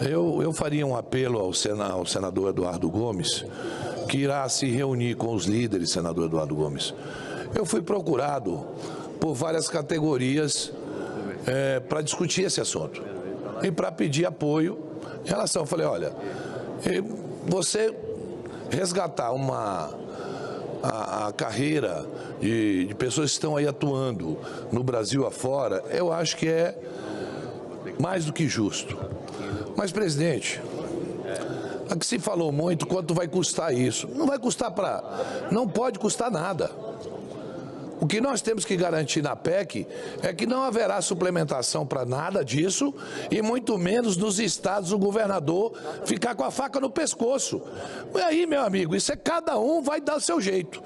Eu faria um apelo ao senador Eduardo Gomes, que irá se reunir com os líderes, senador Eduardo Gomes. Eu fui procurado por várias categorias para discutir esse assunto e para pedir apoio em relação. Eu falei, olha, você resgatar a carreira de pessoas que estão aí atuando no Brasil afora, eu acho que é mais do que justo. Mas, presidente, aqui se falou muito quanto vai custar isso. Não vai custar não pode custar nada. O que nós temos que garantir na PEC é que não haverá suplementação para nada disso e muito menos nos estados o governador ficar com a faca no pescoço. E aí, meu amigo, isso é cada um vai dar o seu jeito.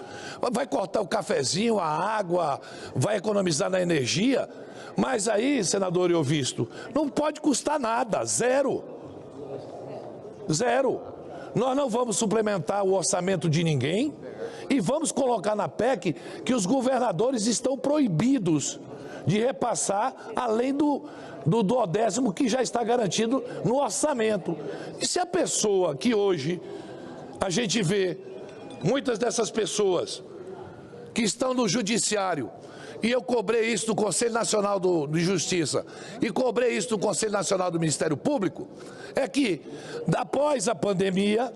Vai cortar o cafezinho, a água, vai economizar na energia. Mas aí, senador Eovisto, não pode custar nada, zero. Zero. Nós não vamos suplementar o orçamento de ninguém e vamos colocar na PEC que os governadores estão proibidos de repassar além do 10º que já está garantido no orçamento. E se a pessoa que hoje a gente vê, muitas dessas pessoas que estão no judiciário, e eu cobrei isso do Conselho Nacional de Justiça e cobrei isso do Conselho Nacional do Ministério Público, é que, após a pandemia,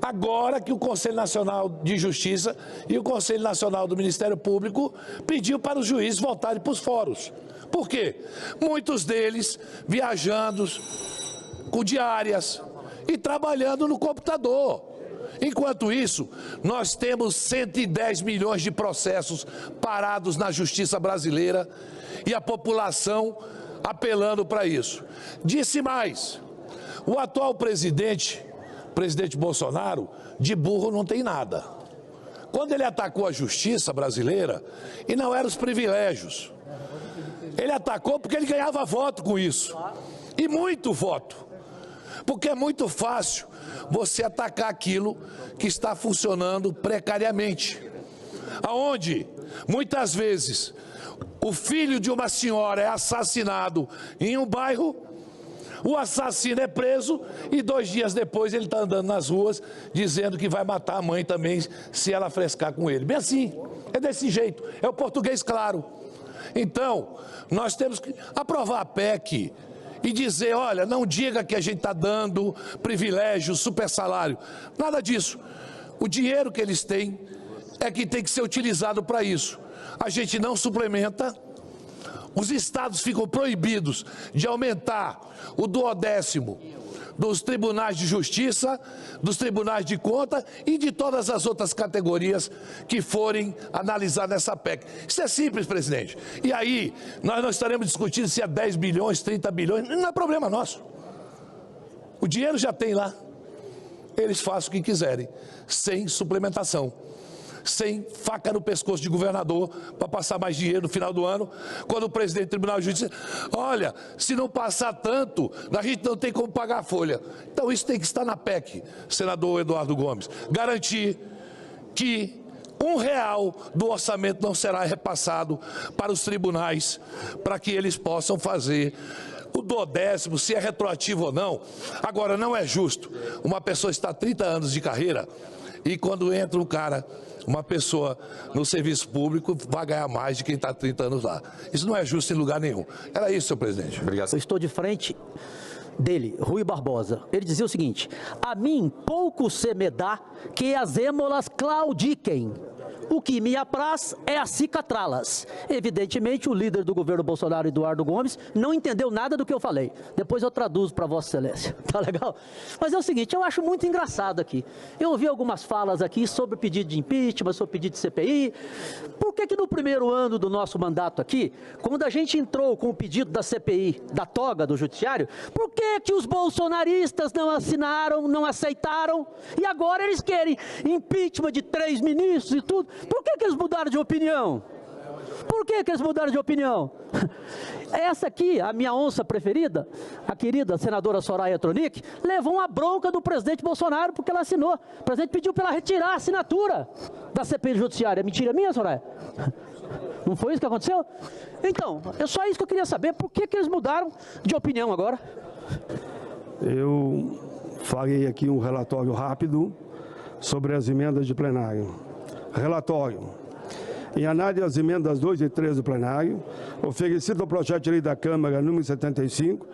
agora que o Conselho Nacional de Justiça e o Conselho Nacional do Ministério Público pediu para os juízes voltarem para os fóruns. Por quê? Muitos deles viajando com diárias e trabalhando no computador. Enquanto isso, nós temos 110 milhões de processos parados na justiça brasileira e a população apelando para isso. Disse mais, o atual presidente Bolsonaro, de burro não tem nada. Quando ele atacou a justiça brasileira, e não eram os privilégios, ele atacou porque ele ganhava voto com isso, e muito voto. Porque é muito fácil você atacar aquilo que está funcionando precariamente. Aonde, muitas vezes, o filho de uma senhora é assassinado em um bairro, o assassino é preso e 2 dias depois ele está andando nas ruas dizendo que vai matar a mãe também se ela frescar com ele. Bem assim, é desse jeito, é o português claro. Então, nós temos que aprovar a PEC e dizer, olha, não diga que a gente está dando privilégio, super salário, nada disso. O dinheiro que eles têm é que tem que ser utilizado para isso. A gente não suplementa, os estados ficam proibidos de aumentar o 10º dos tribunais de justiça, dos tribunais de conta e de todas as outras categorias que forem analisar nessa PEC. Isso é simples, presidente. E aí, nós não estaremos discutindo se é 10 bilhões, 30 bilhões, não é problema nosso. O dinheiro já tem lá. Eles façam o que quiserem, sem suplementação. Sem faca no pescoço de governador para passar mais dinheiro no final do ano, quando o presidente do Tribunal de Justiça, olha, se não passar tanto, a gente não tem como pagar a folha. Então isso tem que estar na PEC, senador Eduardo Gomes. Garantir que R$1 do orçamento não será repassado para os tribunais, para que eles possam fazer o 10º, se é retroativo ou não. Agora, não é justo uma pessoa estar 30 anos de carreira e quando entra um cara, uma pessoa no serviço público vai ganhar mais de quem está 30 anos lá. Isso não é justo em lugar nenhum. Era isso, senhor presidente. Obrigado. Eu estou de frente dele, Rui Barbosa. Ele dizia o seguinte, a mim pouco se me dá que as êmolas claudiquem. O que me apraz é acicatrá-las. Evidentemente, o líder do governo Bolsonaro, Eduardo Gomes, não entendeu nada do que eu falei. Depois eu traduzo para Vossa Excelência. Tá legal? Mas é o seguinte, eu acho muito engraçado aqui. Eu ouvi algumas falas aqui sobre o pedido de impeachment, sobre o pedido de CPI. Por que no primeiro ano do nosso mandato aqui, quando a gente entrou com o pedido da CPI, da toga do judiciário, por que os bolsonaristas não assinaram, não aceitaram, e agora eles querem impeachment de 3 ministros e tudo? Por que eles mudaram de opinião? Por que eles mudaram de opinião? Essa aqui, a minha onça preferida, a querida senadora Soraya Tronic, levou uma bronca do presidente Bolsonaro porque ela assinou. O presidente pediu para ela retirar a assinatura da CPI judiciária. Mentira minha, Soraya? Não foi isso que aconteceu? Então, é só isso que eu queria saber. Por que eles mudaram de opinião agora? Eu farei aqui um relatório rápido sobre as emendas de plenário. Relatório. Em análise das emendas 2 e 3 do plenário, oferecido ao projeto de lei da Câmara número 75,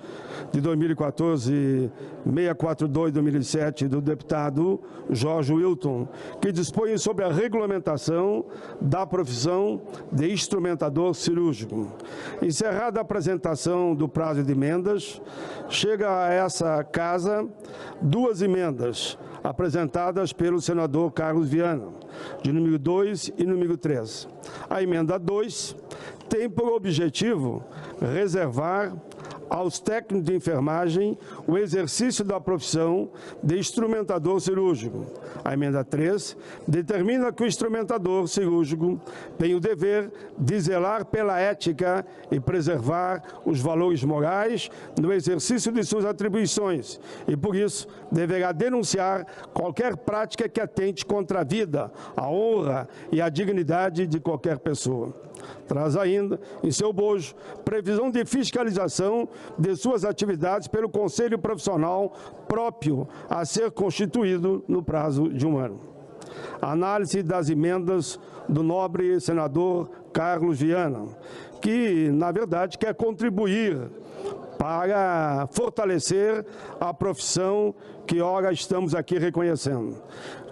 de 2014, 642/2007, do deputado Jorge Wilton, que dispõe sobre a regulamentação da profissão de instrumentador cirúrgico. Encerrada a apresentação do prazo de emendas, chega a essa casa 2 emendas apresentadas pelo senador Carlos Viana, de número 2 e número 3. A emenda 2 tem por objetivo reservar aos técnicos de enfermagem o exercício da profissão de instrumentador cirúrgico. A emenda 3 determina que o instrumentador cirúrgico tem o dever de zelar pela ética e preservar os valores morais no exercício de suas atribuições e, por isso, deverá denunciar qualquer prática que atente contra a vida, a honra e a dignidade de qualquer pessoa. Traz ainda, em seu bojo, previsão de fiscalização de suas atividades pelo Conselho Profissional próprio a ser constituído no prazo de 1 ano. Análise das emendas do nobre senador Carlos Viana, que, na verdade, quer contribuir para fortalecer a profissão que ora estamos aqui reconhecendo.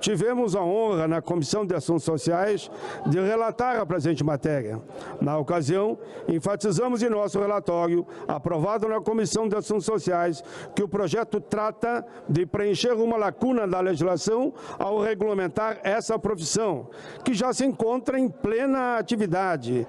Tivemos a honra, na Comissão de Assuntos Sociais, de relatar a presente matéria. Na ocasião, enfatizamos em nosso relatório, aprovado na Comissão de Assuntos Sociais, que o projeto trata de preencher uma lacuna da legislação ao regulamentar essa profissão, que já se encontra em plena atividade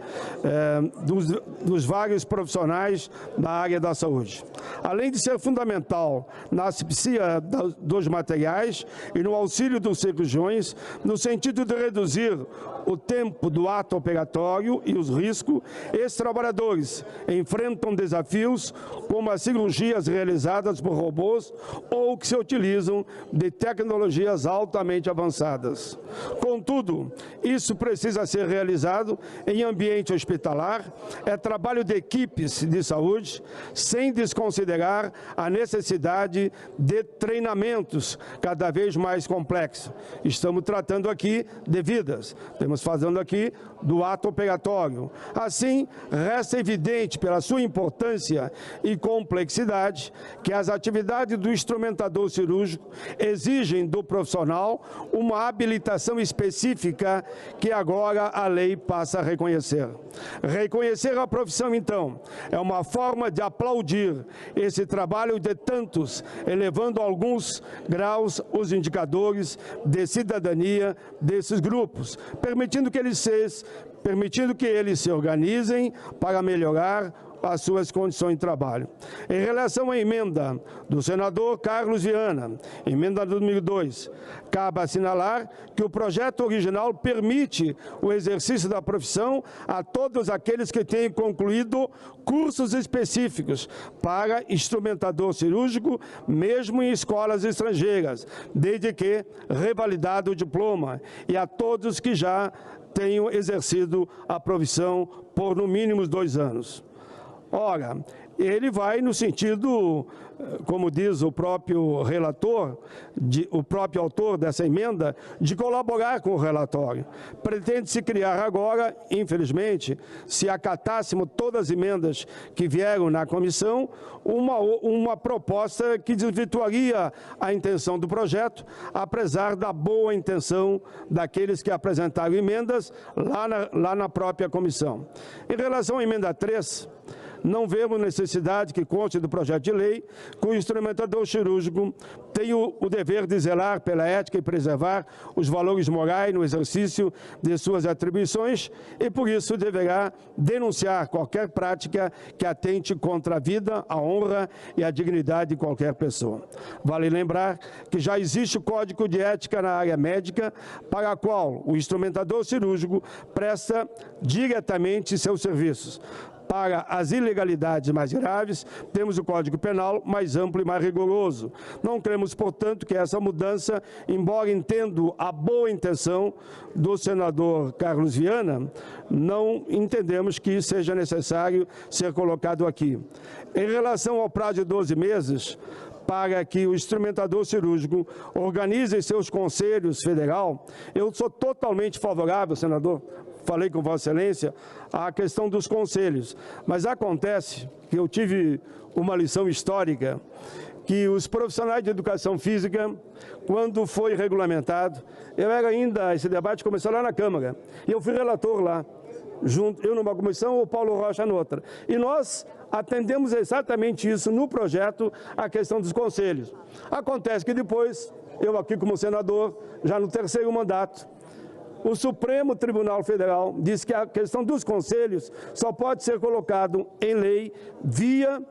dos vários profissionais da área da saúde. Além de ser fundamental na asepsia dos materiais e no auxílio dos cirurgiões, no sentido de reduzir o tempo do ato operatório e os riscos, esses trabalhadores enfrentam desafios como as cirurgias realizadas por robôs ou que se utilizam de tecnologias altamente avançadas. Contudo, isso precisa ser realizado em ambiente hospitalar, é trabalho de equipes de saúde, sem desconsiderar a necessidade de treinamentos cada vez mais complexos. Estamos tratando aqui de vidas, estamos falando aqui do ato operatório. Assim, resta evidente, pela sua importância e complexidade, que as atividades do instrumentador cirúrgico exigem do profissional uma habilitação específica que agora a lei passa a reconhecer. Reconhecer a profissão, então, é uma forma de aplaudir esse trabalho de tantos, elevando a alguns graus os indicadores de cidadania desses grupos, permitindo que eles se organizem para melhorar as suas condições de trabalho. Em relação à emenda do senador Carlos Viana, emenda número 2, cabe assinalar que o projeto original permite o exercício da profissão a todos aqueles que tenham concluído cursos específicos para instrumentador cirúrgico, mesmo em escolas estrangeiras, desde que revalidado o diploma, e a todos que já tenham exercido a profissão por no mínimo 2 anos. Ora, ele vai no sentido, como diz o próprio relator, o próprio autor dessa emenda, de colaborar com o relatório. Pretende-se criar agora, infelizmente, se acatássemos todas as emendas que vieram na comissão, uma proposta que desvirtuaria a intenção do projeto, apesar da boa intenção daqueles que apresentaram emendas lá na própria comissão. Em relação à emenda 3, não vemos necessidade que conste do projeto de lei que o instrumentador cirúrgico tem o dever de zelar pela ética e preservar os valores morais no exercício de suas atribuições e, por isso, deverá denunciar qualquer prática que atente contra a vida, a honra e a dignidade de qualquer pessoa. Vale lembrar que já existe o Código de Ética na área médica, para a qual o instrumentador cirúrgico presta diretamente seus serviços. Para as ilegalidades mais graves, temos o Código Penal mais amplo e mais rigoroso. Não cremos, portanto, que essa mudança, embora entendo a boa intenção do senador Carlos Viana, não entendemos que seja necessário ser colocado aqui. Em relação ao prazo de 12 meses, para que o instrumentador cirúrgico organize seus conselhos federal, eu sou totalmente favorável, senador, falei com Vossa Excelência, à questão dos conselhos. Mas acontece que eu tive uma lição histórica, que os profissionais de educação física, quando foi regulamentado, esse debate começou lá na Câmara, e eu fui relator lá, eu numa comissão, o Paulo Rocha noutra. E nós atendemos exatamente isso no projeto, a questão dos conselhos. Acontece que depois, eu aqui como senador, já no terceiro mandato, o Supremo Tribunal Federal diz que a questão dos conselhos só pode ser colocado em lei via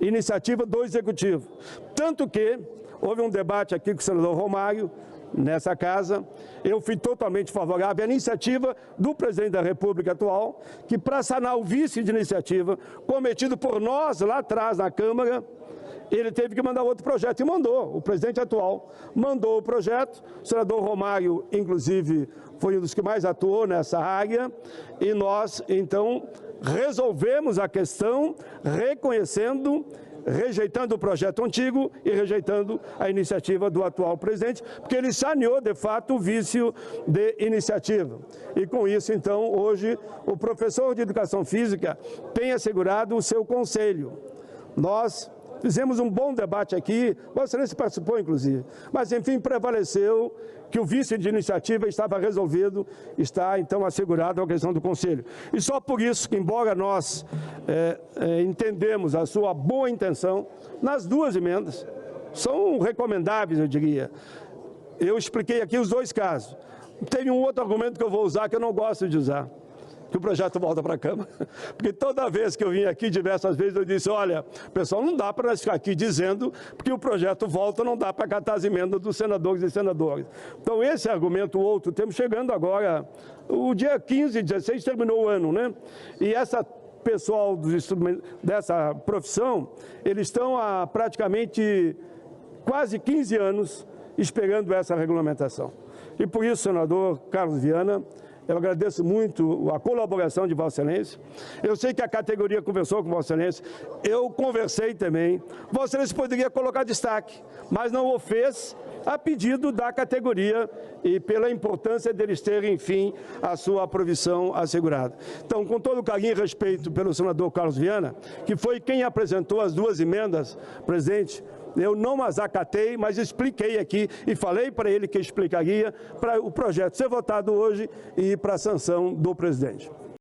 iniciativa do Executivo. Tanto que houve um debate aqui com o senador Romário, nessa casa, eu fui totalmente favorável à iniciativa do presidente da República atual, que para sanar o vício de iniciativa cometido por nós lá atrás na Câmara, ele teve que mandar outro projeto, e mandou. O presidente atual mandou o projeto, o senador Romário, inclusive, foi um dos que mais atuou nessa área, e nós, então, resolvemos a questão rejeitando o projeto antigo e rejeitando a iniciativa do atual presidente, porque ele saneou, de fato, o vício de iniciativa. E com isso, então, hoje, o professor de educação física tem assegurado o seu conselho. Nós fizemos um bom debate aqui, Vossa Excelência participou, inclusive, mas, enfim, prevaleceu que o vício de iniciativa estava resolvido, está, então, assegurado a questão do Conselho. E só por isso, que embora nós entendemos a sua boa intenção, nas duas emendas, são recomendáveis, eu diria. Eu expliquei aqui os dois casos. Tem um outro argumento que eu vou usar, que eu não gosto de usar, que o projeto volta para a Câmara, porque toda vez que eu vim aqui, diversas vezes, eu disse, olha, pessoal, não dá para ficar aqui dizendo que o projeto volta, não dá para catar as emendas dos senadores e senadoras. Então, esse argumento, o outro, temos chegando agora, o dia 15 e 16 terminou o ano, né? E essa pessoal dessa profissão, eles estão há praticamente quase 15 anos esperando essa regulamentação. E por isso, senador Carlos Viana, eu agradeço muito a colaboração de Vossa Excelência. Eu sei que a categoria conversou com Vossa Excelência. Eu conversei também. Vossa Excelência poderia colocar destaque, mas não o fez a pedido da categoria e pela importância deles terem, enfim, a sua provisão assegurada. Então, com todo o carinho e respeito pelo senador Carlos Viana, que foi quem apresentou as duas emendas, presidente, eu não as acatei, mas expliquei aqui e falei para ele que explicaria para o projeto ser votado hoje e ir para a sanção do presidente.